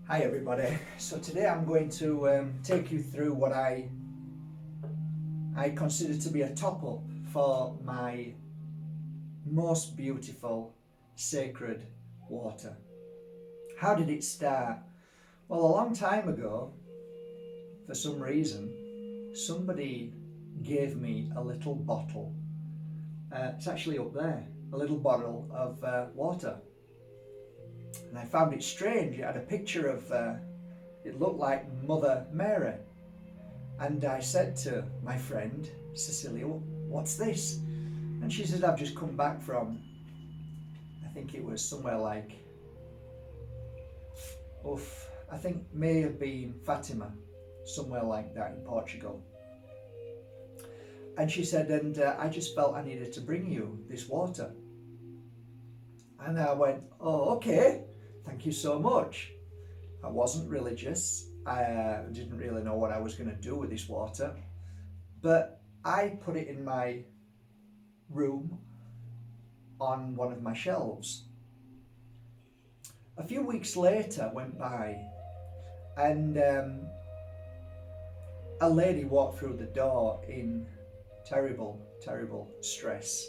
Hi everybody. So today I'm going to take you through what I consider to be a top up for my most beautiful sacred water. How did it start? Well, a long time ago, for some reason, somebody gave me a little bottle. It's actually up there, a little bottle of water. And I found it strange. It had a picture of, it looked like Mother Mary. And I said to my friend Cecilia, "What's this?" And she said, "I've just come back from, I think it was somewhere like, I think may have been Fatima, somewhere like that in Portugal." And she said, "And I just felt I needed to bring you this water." And I went, "Oh, okay, thank you so much." I wasn't religious. I didn't really know what I was going to do with this water, but I put it in my room on one of my shelves. A few weeks later went by, and a lady walked through the door in terrible, terrible stress.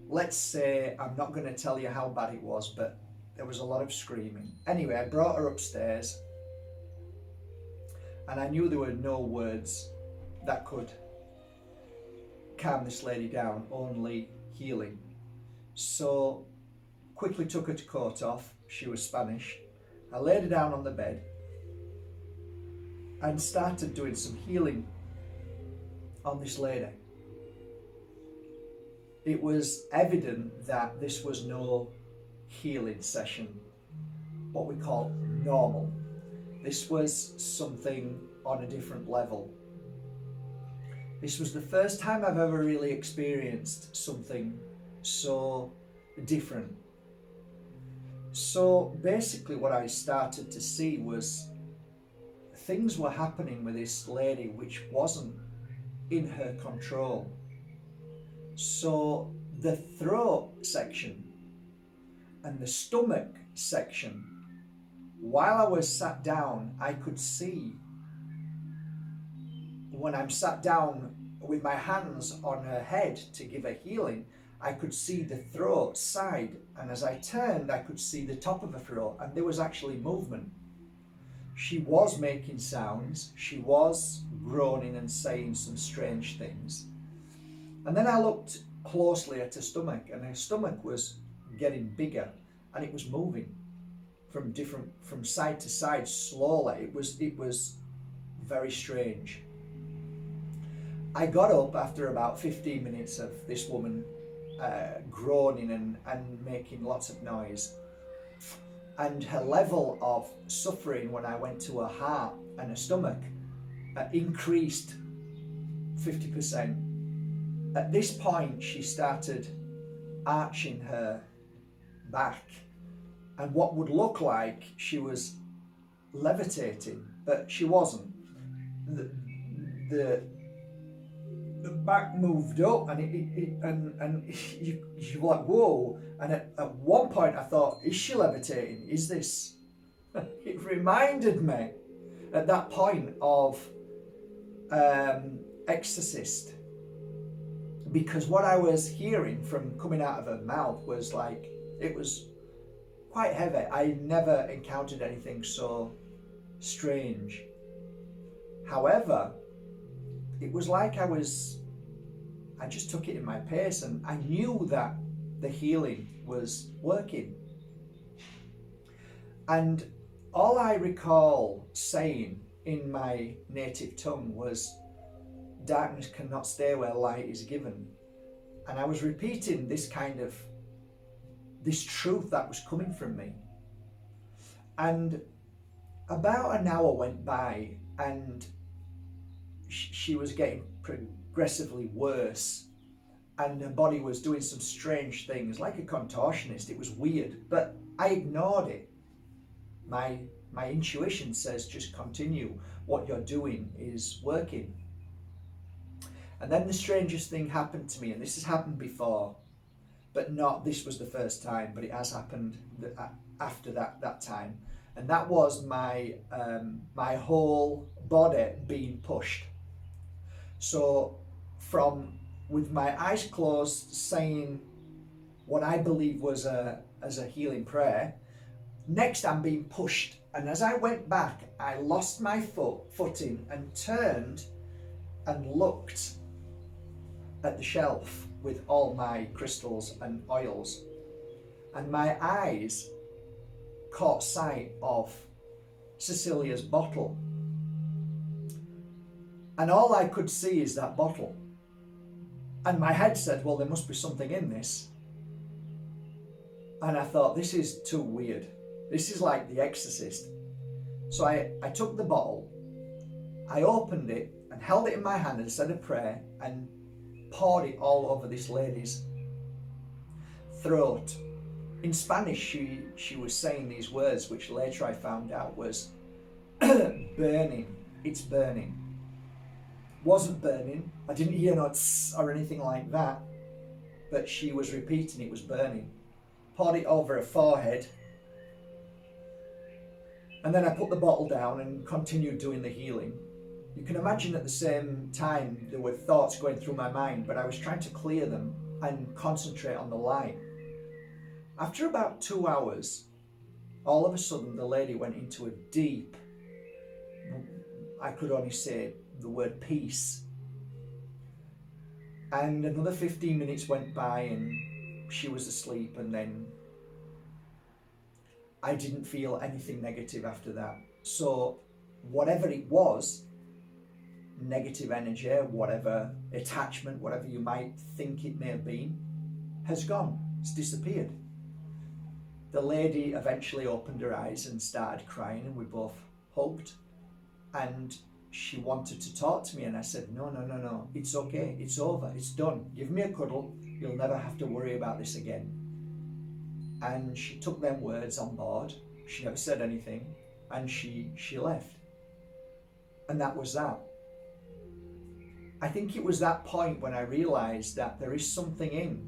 Let's say, I'm not going to tell you how bad it was, but there was a lot of screaming. Anyway, I brought her upstairs, and I knew there were no words that could calm this lady down, only healing. So quickly took her coat off. She was Spanish. I laid her down on the bed and started doing some healing on this lady. It was evident that this was no healing session, what we call normal. This was something on a different level. This was the first time I've ever really experienced something so different. So basically what I started to see was things were happening with this lady which wasn't in her control. So the throat section and the stomach section, while I was sat down, I could see when I'm sat down with my hands on her head to give her healing, I could see the throat side, and as I turned I could see the top of her throat, and there was actually movement. She was making sounds, she was groaning and saying some strange things. And then I looked closely at her stomach, and her stomach was getting bigger, and it was moving from side to side slowly. It was very strange. I got up after about 15 minutes of this woman groaning and making lots of noise. And her level of suffering when I went to her heart and her stomach increased 50%. At this point, she started arching her back, and what would look like she was levitating, but she wasn't. The back moved up, and you were like, whoa. And at one point I thought, is she levitating? Is this? It reminded me at that point of Exorcist, because what I was hearing from coming out of her mouth was like, it was quite heavy. I never encountered anything so strange. However, it was like I just took it in my pace, and I knew that the healing was working. And all I recall saying in my native tongue was, "Darkness cannot stay where light is given." And I was repeating this truth that was coming from me. And about an hour went by, and she was getting progressively worse, and her body was doing some strange things, like a contortionist. It was weird, but I ignored it. My intuition says, just continue. What you're doing is working. And then the strangest thing happened to me, and this has happened before. but not, this was the first time, but it has happened after that time. And that was my my whole body being pushed. So from, with my eyes closed, saying what I believe was as a healing prayer, next I'm being pushed. And as I went back, I lost my footing and turned and looked at the shelf with all my crystals and oils. And my eyes caught sight of Cecilia's bottle. And all I could see is that bottle. And my head said, well, there must be something in this. And I thought, this is too weird. This is like The Exorcist. So I took the bottle, I opened it and held it in my hand and said a prayer and poured it all over this lady's throat. In Spanish, she was saying these words, which later I found out was burning. It's burning. Wasn't burning. I didn't hear no tss or anything like that, but she was repeating it was burning. Poured it over her forehead, and then I put the bottle down and continued doing the healing. You can imagine at the same time there were thoughts going through my mind, but I was trying to clear them and concentrate on the light. After about 2 hours, all of a sudden the lady went into a deep, I could only say the word peace. And another 15 minutes went by and she was asleep, and then I didn't feel anything negative after that. So whatever it was, negative energy, whatever attachment, whatever you might think it may have been, has gone. It's disappeared. The lady eventually opened her eyes and started crying, and we both hugged, and she wanted to talk to me, and I said, no, it's okay, it's over, it's done. Give me a cuddle, you'll never have to worry about this again. And she took them words on board. She never said anything, and she left. And that was that. I think it was that point when I realised that there is something in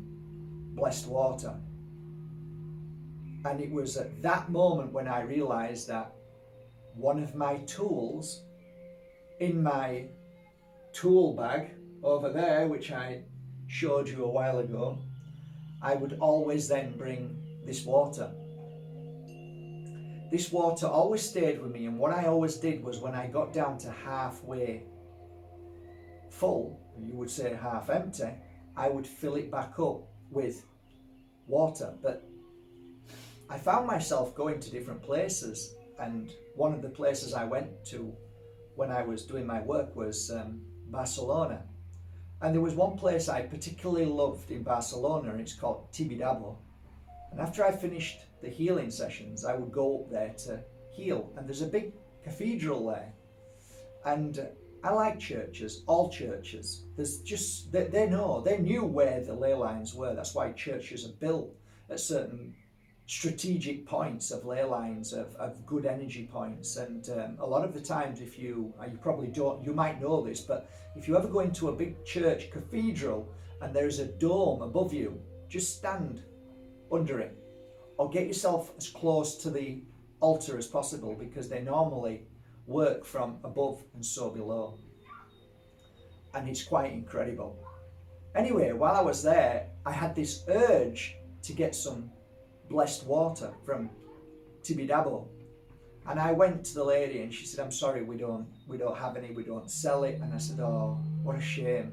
blessed water. And it was at that moment when I realised that one of my tools in my tool bag over there, which I showed you a while ago, I would always then bring this water. This water always stayed with me, and what I always did was when I got down to halfway full, you would say half empty, I would fill it back up with water. But I found myself going to different places, and one of the places I went to when I was doing my work was Barcelona. And there was one place I particularly loved in Barcelona, and it's called Tibidabo. And after I finished the healing sessions, I would go up there to heal. And there's a big cathedral there. And I like churches, all churches. There's just, they knew where the ley lines were. That's why churches are built at certain strategic points of ley lines, of good energy points. And a lot of the times, if you probably don't, you might know this, but if you ever go into a big church cathedral and there's a dome above you, just stand under it or get yourself as close to the altar as possible, because they normally work from above and so below. And it's quite incredible. Anyway, while I was there, I had this urge to get some blessed water from Tibidabo. And I went to the lady and she said, I'm sorry, we don't have any, we don't sell it. And I said, oh, what a shame.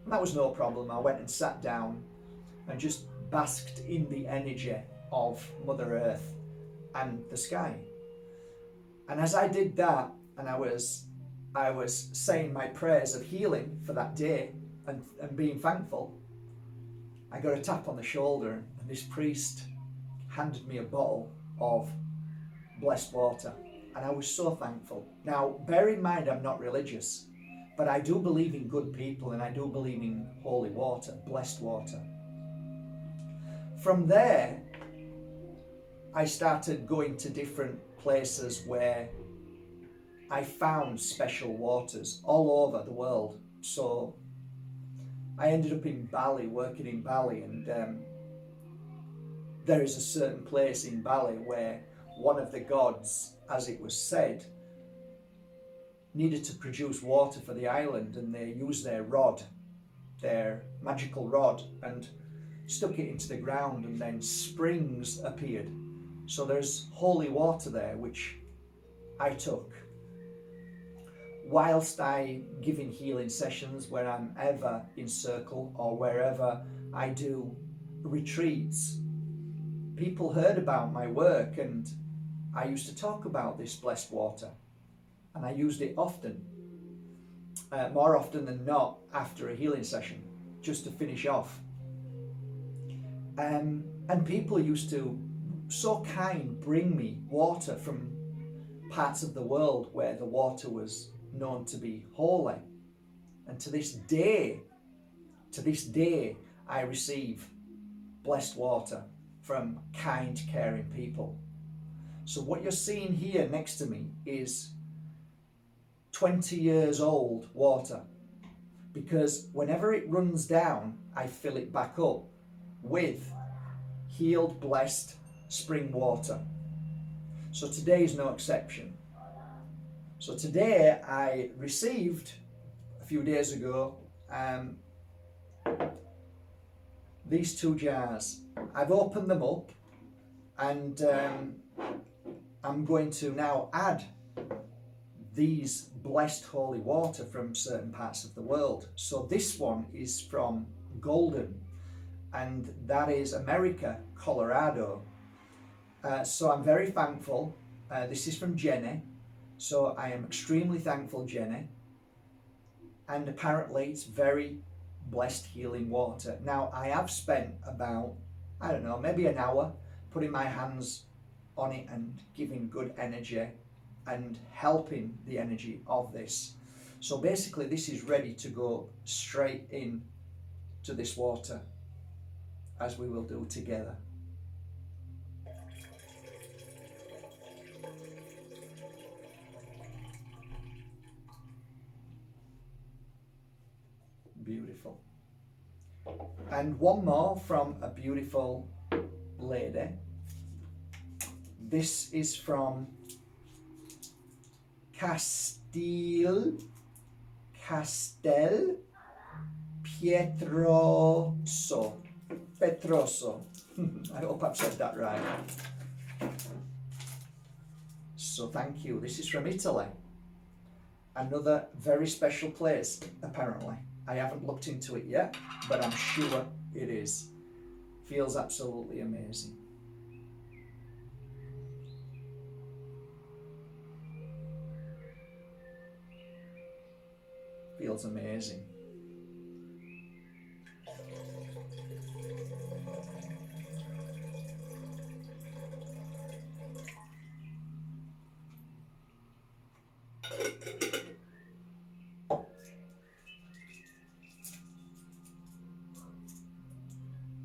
And that was no problem. I went and sat down and just basked in the energy of Mother Earth and the sky. And as I did that, and I was saying my prayers of healing for that day and being thankful, I got a tap on the shoulder, and this priest handed me a bottle of blessed water, and I was so thankful. Now, bear in mind, I'm not religious, but I do believe in good people, and I do believe in holy water, blessed water. From there, I started going to different places where I found special waters all over the world. So I ended up in Bali, working in Bali, and there is a certain place in Bali where one of the gods, as it was said, needed to produce water for the island, and they used their rod, their magical rod, and stuck it into the ground, and then springs appeared. So there's holy water there, which I took. Whilst I giving healing sessions where I'm ever in circle or wherever I do retreats, people heard about my work, and I used to talk about this blessed water, and I used it often, more often than not after a healing session, just to finish off. And people used to, so kind, bring me water from parts of the world where the water was known to be holy. And to this day, I receive blessed water from kind, caring people. So what you're seeing here next to me is 20 years old water, because whenever it runs down, I fill it back up with healed, blessed spring water. So today is no exception. So today I received, a few days ago, these 2 jars. I've opened them up, and I'm going to now add these blessed holy water from certain parts of the world. So this one is from Golden, and that is America, Colorado. So I'm very thankful. This is from Jenny. So I am extremely thankful, Jenny. And apparently it's very blessed healing water. Now, I have spent about, I don't know, maybe an hour putting my hands on it and giving good energy and helping the energy of this. So basically this is ready to go straight in to this water, as we will do together. Beautiful. And one more from a beautiful lady. This is from Castel Pietroso. I hope I've said that right. So thank you. This is from Italy. Another very special place, apparently. I haven't looked into it yet, but I'm sure it is. Feels absolutely amazing. Feels amazing.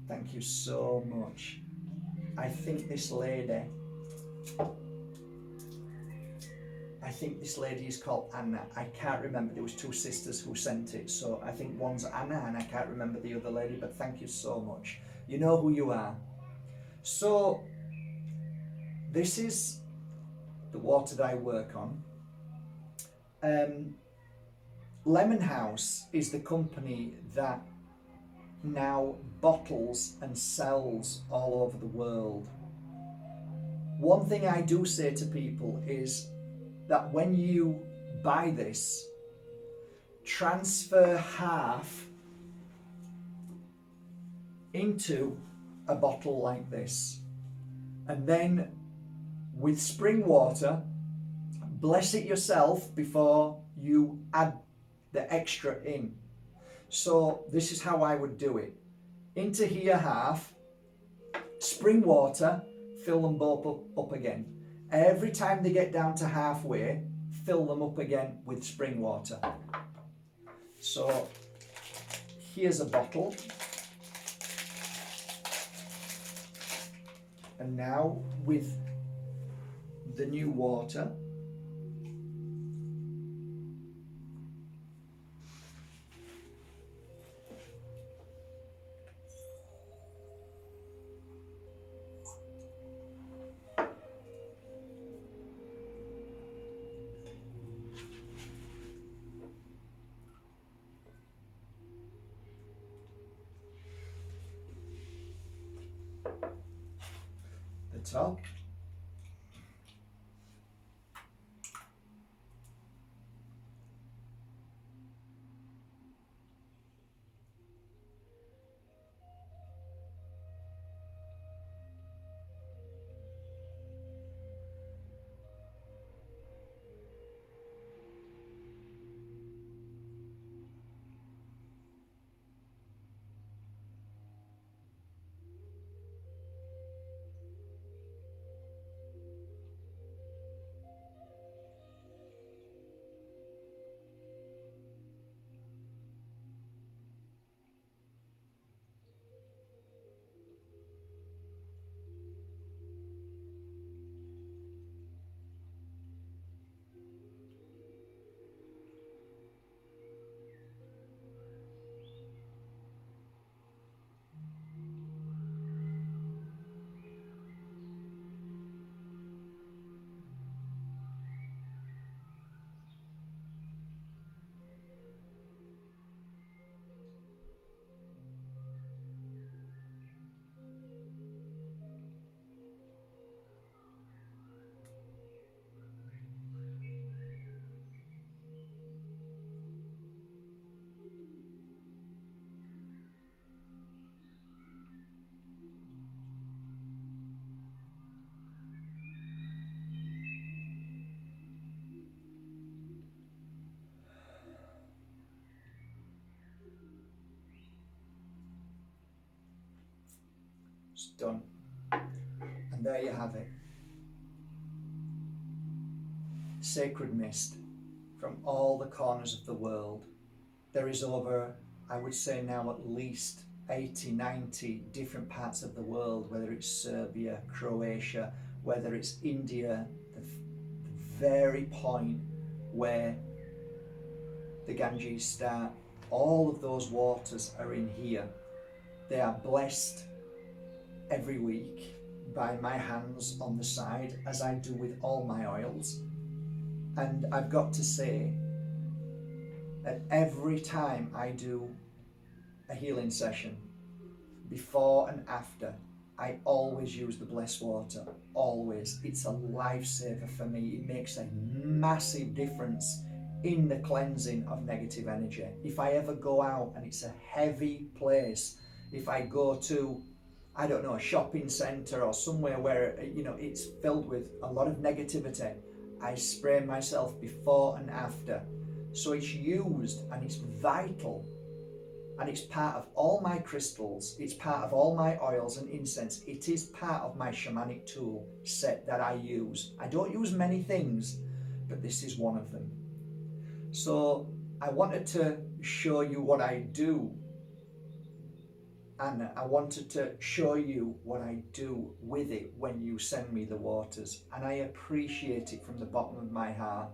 Thank you so much. I think this lady is called Anna. I can't remember. There was 2 sisters who sent it, so I think one's Anna and I can't remember the other lady, but thank you so much. You know who you are. So this is the water that I work on. Lemon House is the company that now bottles and sells all over the world. One thing I do say to people is that when you buy this, transfer half into a bottle like this, and then with spring water, bless it yourself before you add the extra in. So this is how I would do it. Into here half, spring water, fill them both up again. Every time they get down to halfway, fill them up again with spring water. So here's a bottle. And now with the new water, top. It's done. And there you have it. Sacred mist from all the corners of the world. There is over, I would say now, at least 80, 90 different parts of the world, whether it's Serbia, Croatia, whether it's India, the very point where the Ganges start. All of those waters are in here. They are blessed every week by my hands on the side, as I do with all my oils. And I've got to say, at every time I do a healing session, before and after, I always use the blessed water. Always. It's a lifesaver for me. It makes a massive difference in the cleansing of negative energy. If I ever go out and it's a heavy place, if I go to, I don't know, a shopping centre or somewhere where, you know, it's filled with a lot of negativity, I spray myself before and after. So it's used and it's vital, and it's part of all my crystals, it's part of all my oils and incense. It is part of my shamanic tool set that I use. I don't use many things, but this is one of them. So I wanted to show you what I do, and I wanted to show you what I do with it when you send me the waters, and I appreciate it from the bottom of my heart.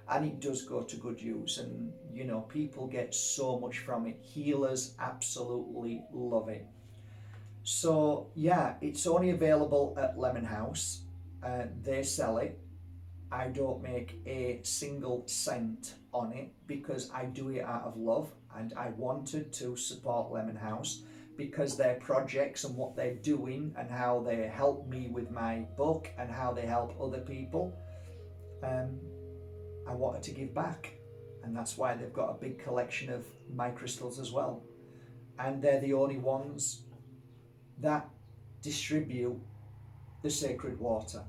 And it does go to good use, and you know, people get so much from it. Healers absolutely love it. So yeah, it's only available at Lemon House. They sell it. I don't make a single cent on it because I do it out of love, and I wanted to support Lemon House because their projects and what they're doing and how they help me with my book and how they help other people. I wanted to give back, and that's why they've got a big collection of my crystals as well, and they're the only ones that distribute the sacred water.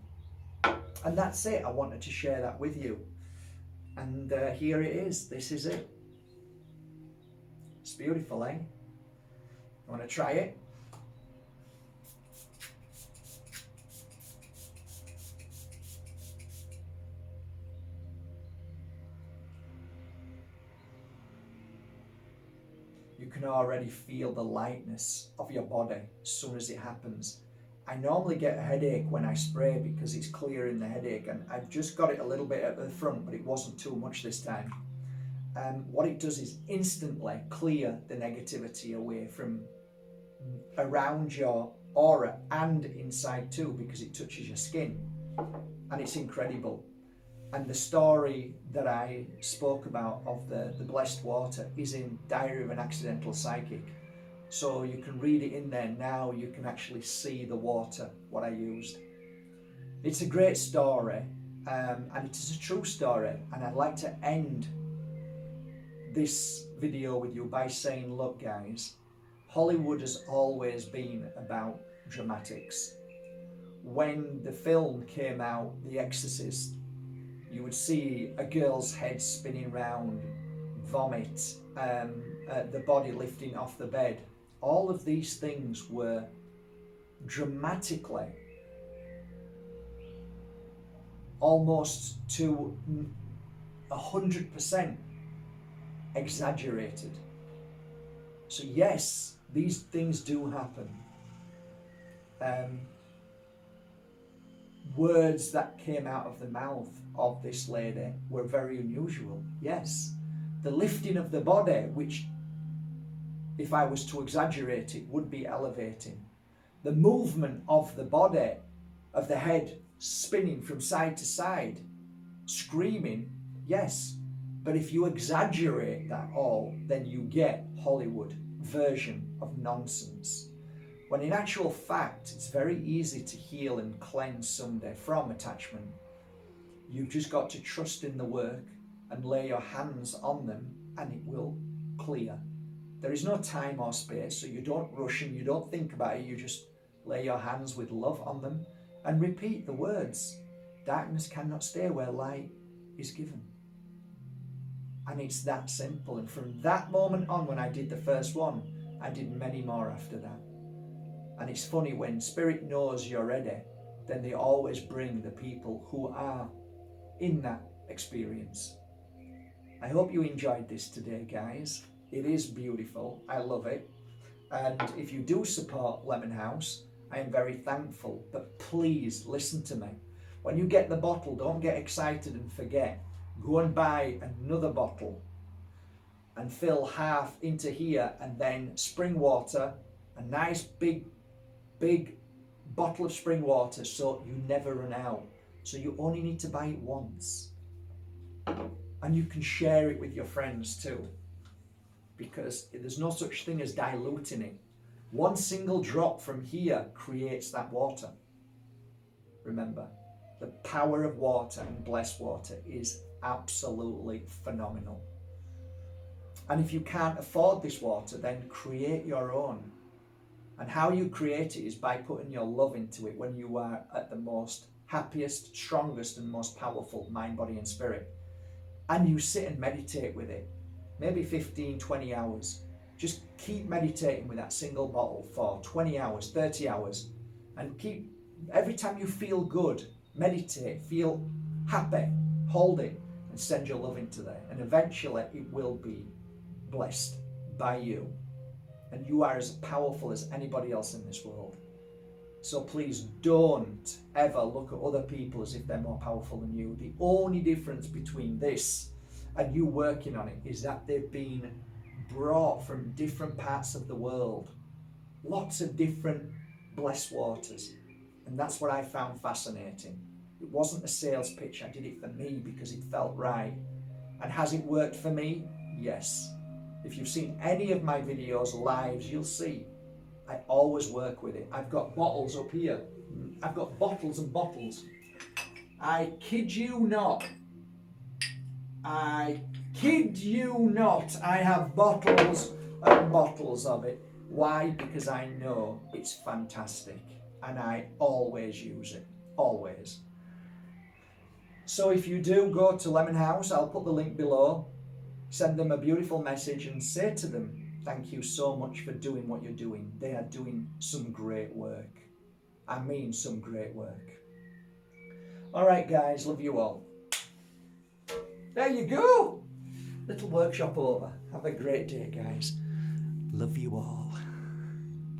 And that's it. I wanted to share that with you, and here it is. This is it. It's beautiful, eh? You want to try it? You can already feel the lightness of your body as soon as it happens. I normally get a headache when I spray because it's clearing the headache, and I've just got it a little bit at the front, but it wasn't too much this time. What it does is instantly clear the negativity away from around your aura and inside too, because it touches your skin, and it's incredible. And the story that I spoke about of the blessed water is in Diary of an Accidental Psychic. So you can read it in there now. You can actually see the water, what I used. It's a great story, and it is a true story, and I'd like to end this video with you by saying, look guys, Hollywood has always been about dramatics. When the film came out, The Exorcist, you would see a girl's head spinning round, vomit, the body lifting off the bed. All of these things were dramatically, almost to 100% exaggerated. So yes, these things do happen. Words that came out of the mouth of this lady were very unusual. Yes, the lifting of the body, which if I was to exaggerate it would be elevating. The movement of the body, of the head spinning from side to side, screaming, yes. But if you exaggerate that all, then you get Hollywood version of nonsense. When in actual fact, it's very easy to heal and cleanse someday from attachment. You've just got to trust in the work and lay your hands on them and it will clear. There is no time or space, so you don't rush and you don't think about it. You just lay your hands with love on them and repeat the words. Darkness cannot stay where light is given. And it's that simple. And from that moment on, when I did the first one, I did many more after that. And it's funny, when Spirit knows you're ready, then they always bring the people who are in that experience. I hope you enjoyed this today, guys. It is beautiful. I love it. And if you do support Lemon House, I am very thankful. But please listen to me. When you get the bottle, don't get excited and forget. Go and buy another bottle and fill half into here, and then spring water, a nice big bottle of spring water, so you never run out. So you only need to buy it once. And you can share it with your friends too, because there's no such thing as diluting it. One single drop from here creates that water. Remember, the power of water and blessed water is absolutely phenomenal. And if you can't afford this water, then create your own. And how you create it is by putting your love into it when you are at the most happiest, strongest and most powerful mind, body and spirit. And you sit and meditate with it, maybe 15, 20 hours. Just keep meditating with that single bottle for 20 hours, 30 hours. And keep, every time you feel good, meditate, feel happy, hold it and send your love into there. And eventually it will be blessed by you. And you are as powerful as anybody else in this world. So please don't ever look at other people as if they're more powerful than you. The only difference between this and you working on it is that they've been brought from different parts of the world. Lots of different blessed waters. And that's what I found fascinating. It wasn't a sales pitch. I did it for me because it felt right. And has it worked for me? Yes. If you've seen any of my videos, lives, you'll see I always work with it. I've got bottles up here. I've got bottles and bottles. I kid you not. I kid you not. I have bottles and bottles of it. Why? Because I know it's fantastic. And I always use it. Always. So if you do go to Lemon House, I'll put the link below. Send them a beautiful message and say to them, thank you so much for doing what you're doing. They are doing some great work. I mean some great work. All right, guys, love you all. There you go. Little workshop over. Have a great day, guys. Love you all.